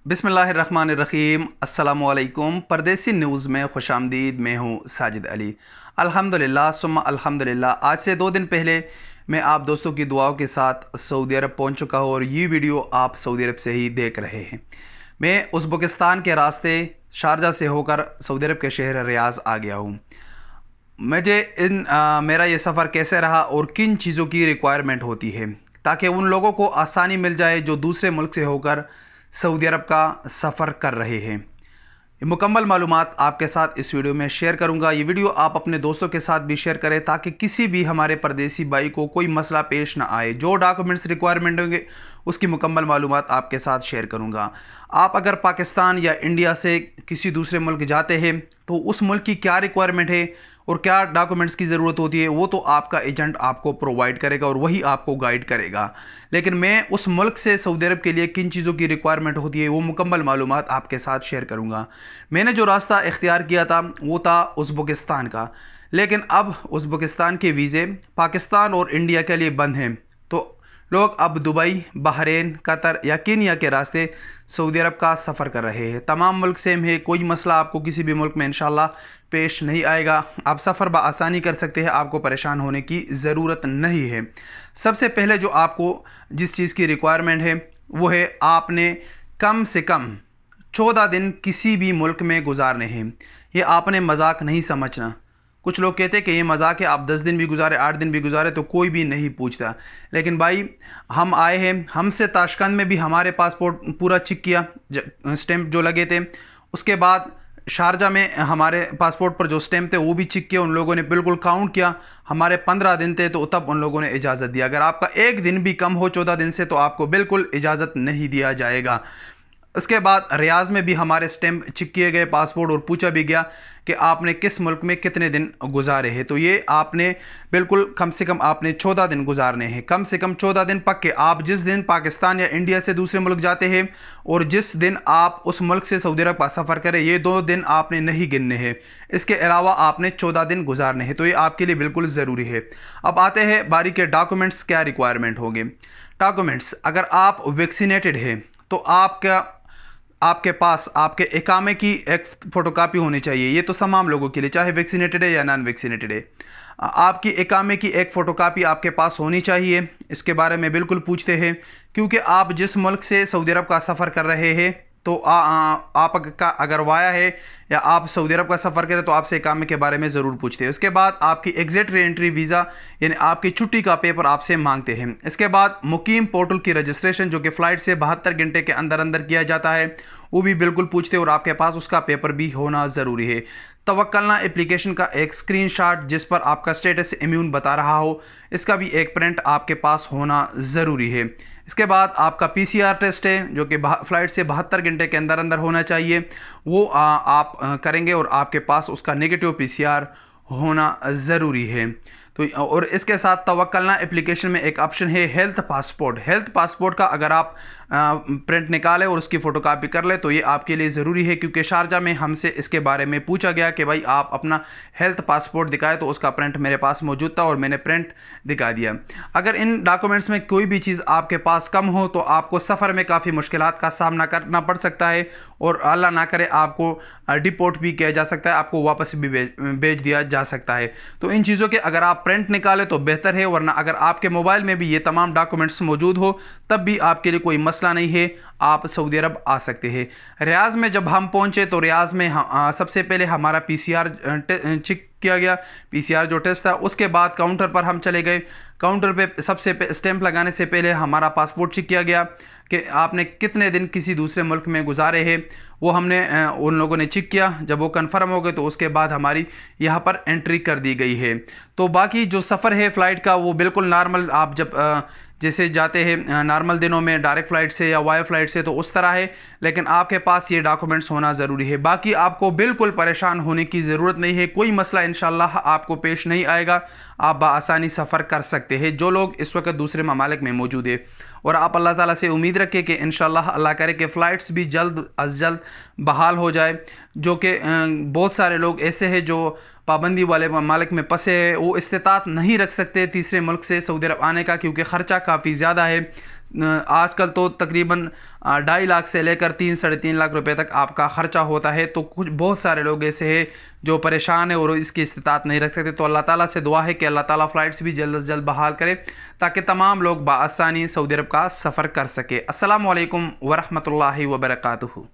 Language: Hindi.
बिस्मिल्लाहिर्रहमानिर्रहीम। अस्सलामुअलैकुम। परदेसी न्यूज़ में खुशामदीद। मैं हूँ साजिद अली। अल्हम्दुलिल्लाह सुम्मा अल्हम्दुलिल्लाह। आज से 2 दिन पहले मैं आप दोस्तों की दुआओं के साथ सऊदी अरब पहुँच चुका हूँ और ये वीडियो आप सऊदी अरब से ही देख रहे हैं। मैं उज़्बेकिस्तान के रास्ते शारजा से होकर सऊदी अरब के शहर रियाज़ आ गया हूँ। मुझे मेरा ये सफ़र कैसे रहा और किन चीज़ों की रिक्वायरमेंट होती है ताकि उन लोगों को आसानी मिल जाए जो दूसरे मुल्क से होकर सऊदी अरब का सफ़र कर रहे हैं। ये मुकम्मल मालूमात आपके साथ इस वीडियो में शेयर करूंगा। ये वीडियो आप अपने दोस्तों के साथ भी शेयर करें ताकि किसी भी हमारे परदेसी भाई को कोई मसला पेश ना आए। जो डॉक्यूमेंट्स रिक्वायरमेंट होंगे उसकी मुकम्मल मालूमात आपके साथ शेयर करूंगा। आप अगर पाकिस्तान या इंडिया से किसी दूसरे मुल्क जाते हैं तो उस मुल्क की क्या रिक्वायरमेंट है और क्या डॉक्यूमेंट्स की ज़रूरत होती है वो तो आपका एजेंट आपको प्रोवाइड करेगा और वही आपको गाइड करेगा। लेकिन मैं उस मुल्क से सऊदी अरब के लिए किन चीज़ों की रिक्वायरमेंट होती है वो मुकम्मल मालूमात आपके साथ शेयर करूंगा। मैंने जो रास्ता इख्तियार किया था वो था उज़्बेकिस्तान का, लेकिन अब उज़्बेकिस्तान के वीज़े पाकिस्तान और इंडिया के लिए बंद हैं, तो लोग अब दुबई, बहरीन, कतर या कीनिया के रास्ते सऊदी अरब का सफ़र कर रहे हैं। तमाम मुल्क सेम है, कोई मसला आपको किसी भी मुल्क में इंशाल्लाह पेश नहीं आएगा। आप सफ़र बआसानी कर सकते हैं, आपको परेशान होने की ज़रूरत नहीं है। सबसे पहले जो आपको जिस चीज़ की रिक्वायरमेंट है वो है आपने कम से कम 14 दिन किसी भी मुल्क में गुजारने हैं। ये आपने मजाक नहीं समझना। कुछ लोग कहते हैं कि ये मजाक है, आप 10 दिन भी गुजारे, 8 दिन भी गुजारे तो कोई भी नहीं पूछता। लेकिन भाई हम आए हैं, हमसे ताशकंद में भी हमारे पासपोर्ट पूरा चेक किया, स्टैंप जो लगे थे। उसके बाद शारजा में हमारे पासपोर्ट पर जो स्टैंप थे वो भी चेक किया, उन लोगों ने बिल्कुल काउंट किया। हमारे 15 दिन थे तो तब उन लोगों ने इजाज़त दिया। अगर आपका एक दिन भी कम हो 14 दिन से तो आपको बिल्कुल इजाज़त नहीं दिया जाएगा। उसके बाद रियाज में भी हमारे स्टैंप चेक किए गए पासपोर्ट और पूछा भी गया कि आपने किस मुल्क में कितने दिन गुजारे हैं। तो ये आपने बिल्कुल कम से कम आपने 14 दिन गुजारने हैं, कम से कम 14 दिन पक्के। आप जिस दिन पाकिस्तान या इंडिया से दूसरे मुल्क जाते हैं और जिस दिन आप उस मुल्क से सऊदी अरब का सफ़र करें, ये 2 दिन आपने नहीं गिनने हैं। इसके अलावा आपने 14 दिन गुजारने हैं, तो ये आपके लिए बिल्कुल ज़रूरी है। अब आते हैं बारी के डॉक्यूमेंट्स क्या रिक्वायरमेंट होंगे। डॉक्यूमेंट्स, अगर आप वैक्सीनेटेड हैं तो आपके पास आपके इकामे की एक फ़ोटोकॉपी होनी चाहिए। ये तो तमाम लोगों के लिए, चाहे वैक्सीनेटेड है या नॉन वैक्सीनेटेड है। आपकी इकामे की एक फ़ोटोकॉपी आपके पास होनी चाहिए। इसके बारे में बिल्कुल पूछते हैं क्योंकि आप जिस मुल्क से सऊदी अरब का सफ़र कर रहे हैं तो आपका अगर वाया है या आप सऊदी अरब का सफ़र करें तो आपसे इकामे के बारे में ज़रूर पूछते हैं। उसके बाद आपकी एग्ज़िट री एंट्री वीज़ा यानी आपकी छुट्टी का पेपर आपसे मांगते हैं। इसके बाद मुकीम पोर्टल की रजिस्ट्रेशन जो कि फ़्लाइट से 72 घंटे के अंदर अंदर किया जाता है वो भी बिल्कुल पूछते हैं और आपके पास उसका पेपर भी होना ज़रूरी है। तवक्कलना एप्लीकेशन का एक स्क्रीनशॉट जिस पर आपका स्टेटस इम्यून बता रहा हो, इसका भी एक प्रिंट आपके पास होना ज़रूरी है। इसके बाद आपका पीसीआर टेस्ट है जो कि फ़्लाइट से 72 घंटे के अंदर अंदर होना चाहिए, वो आप करेंगे और आपके पास उसका नेगेटिव पीसीआर होना ज़रूरी है। तो और इसके साथ तवक्कलना एप्लीकेशन में एक ऑप्शन है हेल्थ पासपोर्ट। हेल्थ पासपोर्ट का अगर आप प्रिंट निकालें और उसकी फ़ोटोकॉपी कर ले तो ये आपके लिए ज़रूरी है, क्योंकि शारजा में हमसे इसके बारे में पूछा गया कि भाई आप अपना हेल्थ पासपोर्ट दिखाएं, तो उसका प्रिंट मेरे पास मौजूद था और मैंने प्रिंट दिखा दिया। अगर इन डॉक्यूमेंट्स में कोई भी चीज़ आपके पास कम हो तो आपको सफ़र में काफ़ी मुश्किलात का सामना करना पड़ सकता है और अल्लाह ना करे आपको डिपोर्ट भी किया जा सकता है, आपको वापस भी भेज दिया जा सकता है। तो इन चीज़ों के अगर आप प्रिंट निकालें तो बेहतर है, वरना अगर आपके मोबाइल में भी ये तमाम डॉक्यूमेंट्स मौजूद हो तब भी आपके लिए कोई मसला नहीं है, आप सऊदी अरब आ सकते हैं। रियाज में जब हम पहुंचे तो रियाज में सबसे पहले हमारा पीसीआर चेक किया गया, पीसीआर जो टेस्ट था। उसके बाद काउंटर पर हम चले गए। काउंटर पे सबसे स्टैंप लगाने से पहले हमारा पासपोर्ट चेक किया गया कि आपने कितने दिन किसी दूसरे मुल्क में गुजारे हैं, वो हमने उन लोगों ने चेक किया। जब वो कंफर्म हो गए तो उसके बाद हमारी यहाँ पर एंट्री कर दी गई है। तो बाकी जो सफ़र है फ़्लाइट का वो बिल्कुल नॉर्मल, आप जब जैसे जाते हैं नॉर्मल दिनों में डायरेक्ट फ़्लाइट से या वाया फ़्लाइट से तो उस तरह है, लेकिन आपके पास ये डॉक्यूमेंट्स होना ज़रूरी है। बाकी आपको बिल्कुल परेशान होने की ज़रूरत नहीं है, कोई मसला इंशाल्लाह आपको पेश नहीं आएगा, आप बआसानी सफ़र कर सकते हैं। जो लोग इस वक्त दूसरे ममालिक में मौजूद है और आप अल्लाह ताला से उम्मीद रखें कि इंशाल्लाह अल्लाह करे कि फ़्लाइट्स भी जल्द अज जल्द बहाल हो जाए, जो कि बहुत सारे लोग ऐसे हैं जो पाबंदी वाले ममालिक में फंसे हैं, वो इस्तिताअत नहीं रख सकते तीसरे मुल्क से सऊदी अरब आने का, क्योंकि ख़र्चा काफ़ी ज़्यादा है। आजकल तो तकरीबन 2.5 लाख से लेकर 3-3.5 लाख रुपए तक आपका ख़र्चा होता है। तो कुछ बहुत सारे लोग ऐसे हैं जो परेशान है और इसकी इस्तिताअत नहीं रख सकते। तो अल्लाह ताला से दुआ है कि अल्लाह ताला फ़्लाइट्स भी जल्द से जल्द बहाल करे ताकि तमाम लोग बआसानी सऊदी अरब का सफ़र कर सके। अस्सलामु अलैकुम वरहमतुल्लाहि वबरकातुहू।